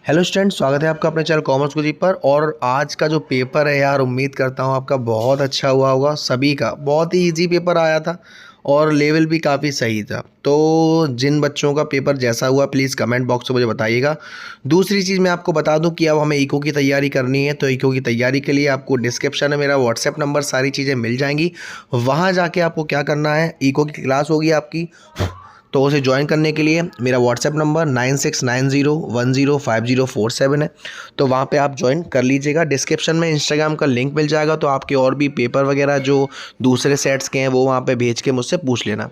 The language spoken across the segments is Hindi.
हेलो स्टूडेंट, स्वागत है आपका अपने चैनल कॉमर्स गुरुजी पर। और आज का जो पेपर है यार, उम्मीद करता हूँ आपका बहुत अच्छा हुआ होगा। सभी का बहुत ही इजी पेपर आया था और लेवल भी काफ़ी सही था। तो जिन बच्चों का पेपर जैसा हुआ प्लीज़ कमेंट बॉक्स में मुझे बताइएगा। दूसरी चीज़ मैं आपको बता दूं कि अब हमें इको की तैयारी करनी है, तो इको की तैयारी के लिए आपको डिस्क्रिप्शन में मेरा व्हाट्सएप नंबर सारी चीज़ें मिल जाएंगी। वहाँ जाके आपको क्या करना है, इको की क्लास होगी आपकी, तो उसे ज्वाइन करने के लिए मेरा व्हाट्सएप नंबर 9690105047 है। तो वहाँ पे आप ज्वाइन कर लीजिएगा। डिस्क्रिप्शन में इंस्टाग्राम का लिंक मिल जाएगा, तो आपके और भी पेपर वगैरह जो दूसरे सेट्स के हैं वो वहाँ पे भेज के मुझसे पूछ लेना।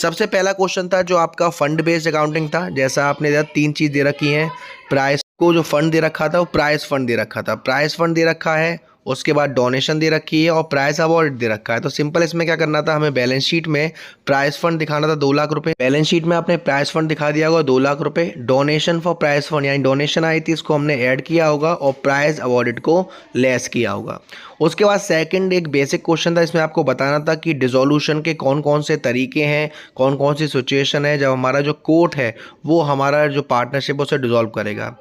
सबसे पहला क्वेश्चन था जो आपका फंड बेस्ड अकाउंटिंग था। जैसा आपने देखा 3 चीज़ दे रखी हैं। प्राइस को जो फंड दे रखा था वो प्राइस फंड दे रखा था, प्राइस फंड दे रखा है। उसके बाद डोनेशन दे रखी है और प्राइस अवार्ड दे रखा है। तो सिंपल इसमें क्या करना था, हमें बैलेंस शीट में प्राइस फंड दिखाना था 2 लाख रुपए। बैलेंस शीट में आपने प्राइस फंड दिखा दिया होगा 2 लाख रुपए। डोनेशन फॉर प्राइस फंड यानी डोनेशन आई थी, इसको हमने ऐड किया होगा और प्राइस अवार्डेड को लेस किया होगा। उसके बाद सेकंड एक बेसिक क्वेश्चन था, इसमें आपको बताना था कि डिसोल्यूशन के कौन कौन से तरीके हैं, कौन कौन सी सिचुएशन है जब हमारा जो कोर्ट है वो हमारा जो पार्टनरशिप उसे डिसॉल्व करेगा।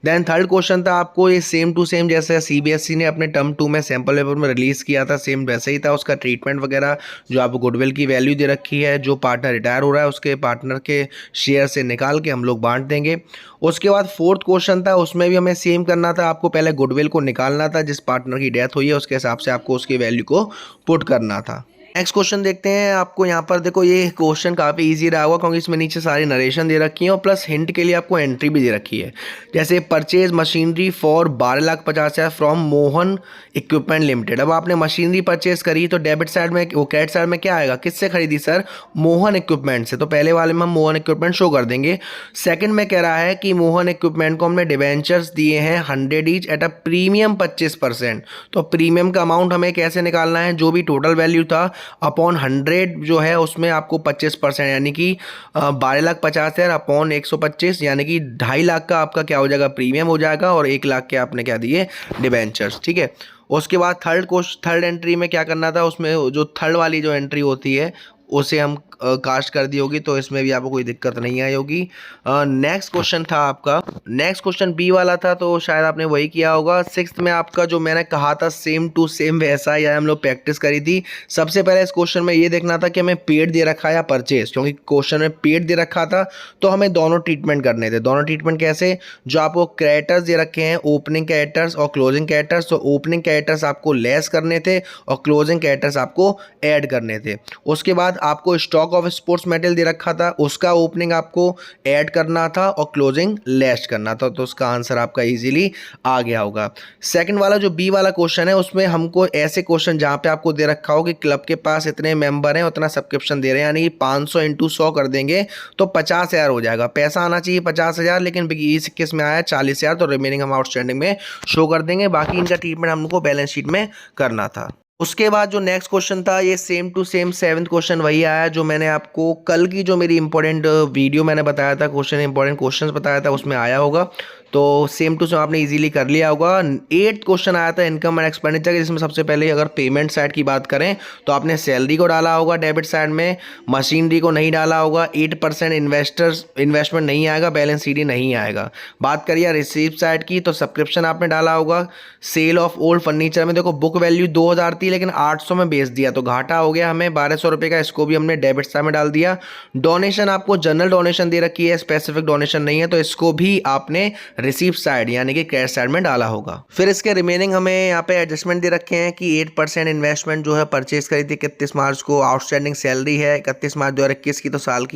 देन थर्ड क्वेश्चन था आपको ये सेम टू सेम जैसे सीबीएसई ने अपने टर्म 2 में सैंपल पेपर में रिलीज़ किया था, सेम वैसे ही था। उसका ट्रीटमेंट वगैरह जो आपको गुडविल की वैल्यू दे रखी है, जो पार्टनर रिटायर हो रहा है उसके पार्टनर के शेयर से निकाल के हम लोग बांट देंगे। उसके बाद फोर्थ क्वेश्चन था, उसमें भी हमें सेम करना था। आपको पहले गुडविल को निकालना था, जिस पार्टनर की डेथ हुई है उसके हिसाब से आपको उसकी वैल्यू को पुट करना था। नेक्स्ट क्वेश्चन देखते हैं। आपको यहाँ पर देखो ये क्वेश्चन काफ़ी इजी रहा होगा क्योंकि इसमें नीचे सारी नरेशन दे रखी है और प्लस हिंट के लिए आपको एंट्री भी दे रखी है। जैसे purchase machinery for 12,50,000 from Mohan equipment limited. अब आपने मशीनरी परचेज करी तो डेबिट साइड में वो क्रेडिट साइड में क्या आएगा, किससे खरीदी सर, मोहन इक्विपमेंट से। तो पहले वाले में हम मोहन इक्विपमेंट शो कर देंगे। सेकंड में कह रहा है कि मोहन इक्विपमेंट को हमने डिवेंचर्स दिए हैं 100 ईच एट अ प्रीमियम 25%। तो प्रीमियम का अमाउंट हमें कैसे निकालना है, जो भी टोटल वैल्यू था अपॉन 100 जो है उसमें आपको 25% यानी कि 12,50,000 अपॉन 125 यानी कि 2.5 लाख का आपका क्या हो जाएगा, प्रीमियम हो जाएगा और 1 लाख के आपने क्या दिए, डिबेंचर्स। ठीक है। उसके बाद थर्ड एंट्री में क्या करना था, उसमें जो थर्ड वाली जो एंट्री होती है उसे हम कास्ट कर दी होगी, तो इसमें भी आपको कोई दिक्कत नहीं आई होगी। नेक्स्ट क्वेश्चन था आपका, नेक्स्ट क्वेश्चन बी वाला था, तो शायद आपने वही किया होगा। सिक्स्थ में आपका जो मैंने कहा था सेम टू सेम वैसा ही हम लोग प्रैक्टिस करी थी। सबसे पहले इस क्वेश्चन में ये देखना था कि हमें पेड दे रखा है या परचेज, क्योंकि क्वेश्चन में पेड दे रखा था तो हमें दोनों ट्रीटमेंट करने थे। दोनों ट्रीटमेंट कैसे, जो आपको कैरेक्टर्स दे रखे हैं ओपनिंग कैरेक्टर्स और क्लोजिंग कैरेक्टर्स, तो ओपनिंग कैरेक्टर्स आपको लेस करने थे और क्लोजिंग कैरेक्टर्स आपको ऐड करने थे। उसके बाद आपको स्टॉक ऑफ स्पोर्ट्स मेडल दे रखा था, उसका ओपनिंग आपको ऐड करना था और क्लोजिंग लेस करना था। तो उसका आंसर आपका इजीली आ गया होगा। सेकंड वाला जो बी वाला क्वेश्चन है उसमें हमको ऐसे क्वेश्चन जहां पे आपको दे रखा हो कि क्लब के पास इतने मेंबर हैं उतना सब्सक्रिप्शन दे रहे हैं, यानी कि 500 इंटू 100 कर देंगे तो 50,000 हो जाएगा। पैसा आना चाहिए 50,000, लेकिन 20-21 में आया 40,000, तो रिमेनिंग हम आउटस्टैंडिंग में शो कर देंगे। बाकी इनका ट्रीटमेंट हमको बैलेंस शीट में करना था। उसके बाद जो नेक्स्ट क्वेश्चन था ये same to same 7th question वही आया जो मैंने आपको कल की जो मेरी इंपॉर्टेंट वीडियो मैंने बताया था, क्वेश्चन इंपॉर्टेंट क्वेश्चंस बताया था उसमें आया होगा। तो सेम टू सेम आपने इजीली कर लिया होगा। 8th क्वेश्चन आया था इनकम एंड एक्सपेंडिचर, जिसमें सबसे पहले अगर पेमेंट साइड की बात करें तो आपने सैलरी को डाला होगा डेबिट साइड में, मशीनरी को नहीं डाला होगा, 8% इन्वेस्टमेंट नहीं आएगा, बैलेंस शीट नहीं आएगा। बात करिए रिसीव साइड की तो सब्सक्रिप्शन आपने डाला होगा। सेल ऑफ ओल्ड फर्नीचर में देखो बुक वैल्यू 2,000 थी लेकिन 800 में बेच दिया तो घाटा हो गया हमें 1,200 रुपये का, इसको भी हमने डेबिट साइड में डाल दिया। डोनेशन आपको जनरल डोनेशन दे रखी है, स्पेसिफिक डोनेशन नहीं है, तो इसको भी आपने रिसीव साइड यानी कि कैश साइड में डाला होगा। फिर इसके रिमेनिंग हमें यहाँ पे एडजस्टमेंट दे रखे हैं कि 8% इन्वेस्टमेंट जो है परचेज करी थी 31 मार्च को, आउटस्टैंडिंग सैलरी है 31 मार्च 2021 की, तो साल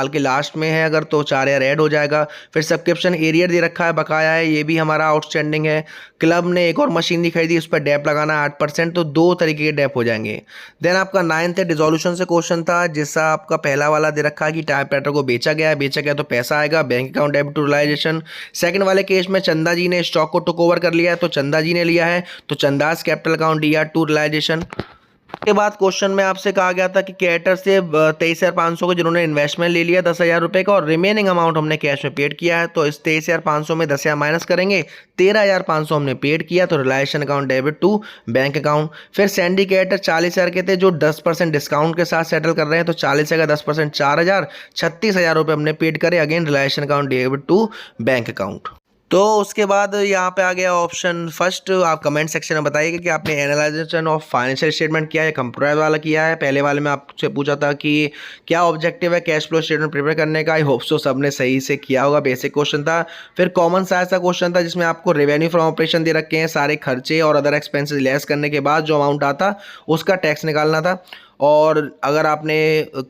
के लास्ट में है अगर तो 4,000 ऐड हो जाएगा। फिर सब्सक्रिप्शन एरियर दे रखा है, बकाया है, ये भी हमारा आउटस्टैंडिंग है। क्लब ने एक और मशीनरी खरीदी, उस पर डेप लगाना 8%, तो 2 तरीके के डेप हो जाएंगे। देन आपका 9th है डिसोल्यूशन से क्वेश्चन था, जिसका आपका पहला वाला दे रखा है कि टाइपराइटर को बेचा गया तो पैसा आएगा, bank account debit to realisation. Second वाले केस में चंदा जी ने स्टॉक को टुक ओवर कर लिया है तो चंदा जी ने लिया है, तो चंदास कैपिटल अकाउंट दिया टू रियलाइजेशन। के बाद क्वेश्चन में आपसे कहा गया था कि कैटर से 23,500 को जिन्होंने इन्वेस्टमेंट ले लिया 10,000 रुपये का और रिमेनिंग अमाउंट हमने कैश में पेड किया है, तो इस 23,500 में 10,000 माइनस करेंगे, 13,500 हमने पेड किया, तो realisation account debit to bank account. फिर सैंडी कैटर 40,000 के थे जो 10% डिस्काउंट के साथ सेटल कर रहे हैं, तो 40 का 10% 4,000, 36,000 रुपये हमने पेड करे, again realisation account debit to bank account. तो उसके बाद यहाँ पे आ गया ऑप्शन फर्स्ट। आप कमेंट सेक्शन में बताइएगा कि आपने एनालाइजेशन ऑफ फाइनेंशियल स्टेटमेंट किया है, कंप्यूटर वाला किया है। पहले वाले में आपसे पूछा था कि क्या ऑब्जेक्टिव है कैश फ्लो स्टेटमेंट प्रिपेयर करने का। आई होप सो सबने सही से किया होगा, बेसिक क्वेश्चन था। फिर कॉमन साइज का क्वेश्चन था जिसमें आपको रेवेन्यू फ्रॉम ऑपरेशन दे रखे हैं, सारे खर्चे और अदर एक्सपेंसेस लेस करने के बाद जो अमाउंट आता उसका टैक्स निकालना था। और अगर आपने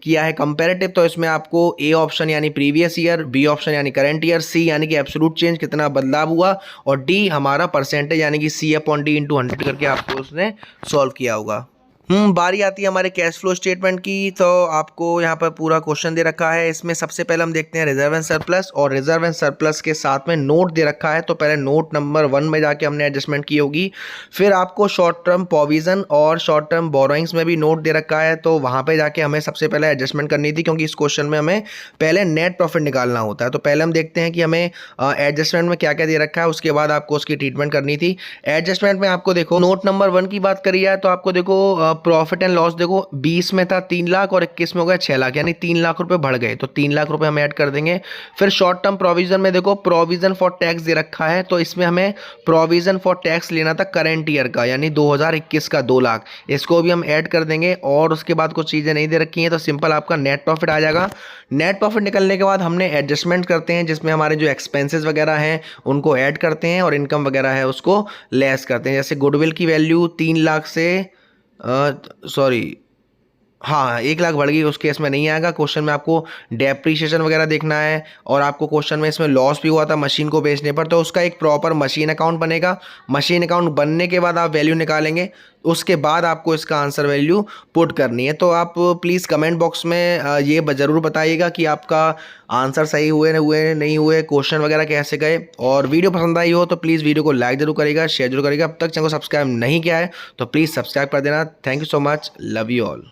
किया है कंपैरेटिव तो इसमें आपको ए ऑप्शन यानी प्रीवियस ईयर, बी ऑप्शन यानी करंट ईयर, सी यानी कि एब्सोल्यूट चेंज कितना बदलाव हुआ, और डी हमारा परसेंटेज यानी कि सी अपॉन डी इंटू 100 करके आपको उसने सॉल्व किया होगा। बारी आती है हमारे कैश फ्लो स्टेटमेंट की। तो आपको यहाँ पर पूरा क्वेश्चन दे रखा है। इसमें सबसे पहले हम देखते हैं रिजर्व एंड सरप्लस, और रिजर्व एंड सरप्लस के साथ में नोट दे रखा है। तो पहले नोट नंबर 1 में जाके हमने एडजस्टमेंट की होगी। फिर आपको शॉर्ट टर्म प्रोविजन और शॉर्ट टर्म बोरोइंग्स में भी नोट दे रखा है, तो वहाँ पे जाके हमें सबसे पहले एडजस्टमेंट करनी थी, क्योंकि इस क्वेश्चन में हमें पहले नेट प्रॉफिट निकालना होता है। तो पहले हम देखते हैं कि हमें एडजस्टमेंट में क्या क्या दे रखा है, उसके बाद आपको उसकी ट्रीटमेंट करनी थी। एडजस्टमेंट में आपको देखो नोट नंबर 1 की बात करी है तो आपको देखो प्रॉफिट एंड लॉस देखो 20 में था 3 लाख और 21 में हो गया 6 लाख, यानी 3 लाख रुपए बढ़ गए, तो 3 लाख रुपए हम ऐड कर देंगे। फिर शॉर्ट टर्म प्रोविजन में देखो प्रोविजन फॉर टैक्स दे रखा है, तो इसमें हमें प्रोविजन फॉर टैक्स लेना था करंट ईयर का, यानी 2021 का 2 लाख, इसको भी हम ऐड कर देंगे। और उसके बाद कुछ चीज़ें नहीं दे रखी हैं, तो सिंपल आपका नेट प्रॉफिट आ जाएगा। नेट प्रॉफिट निकलने के बाद हमने एडजस्टमेंट करते हैं, जिसमें हमारे जो एक्सपेंसेस वगैरह हैं उनको ऐड करते हैं और इनकम वगैरह है उसको लेस करते हैं। जैसे गुडविल की वैल्यू 3 लाख से हाँ 1 लाख बढ़ गई, उस केस में नहीं आएगा। क्वेश्चन में आपको डेप्रीशिएशन वगैरह देखना है, और आपको क्वेश्चन में इसमें लॉस भी हुआ था मशीन को बेचने पर, तो उसका एक प्रॉपर मशीन अकाउंट बनेगा। मशीन अकाउंट बनने के बाद आप वैल्यू निकालेंगे, उसके बाद आपको इसका आंसर वैल्यू पुट करनी है। तो आप प्लीज़ कमेंट बॉक्स में ये ज़रूर बताइएगा कि आपका आंसर सही हुए नहीं हुए, क्वेश्चन वगैरह कैसे गए। और वीडियो पसंद आई हो तो प्लीज़ वीडियो को लाइक जरूर करेगा, शेयर जरूर करेगा। अब तक चैनल को सब्सक्राइब नहीं किया है तो प्लीज़ सब्सक्राइब कर देना। Thank you so much, love you all.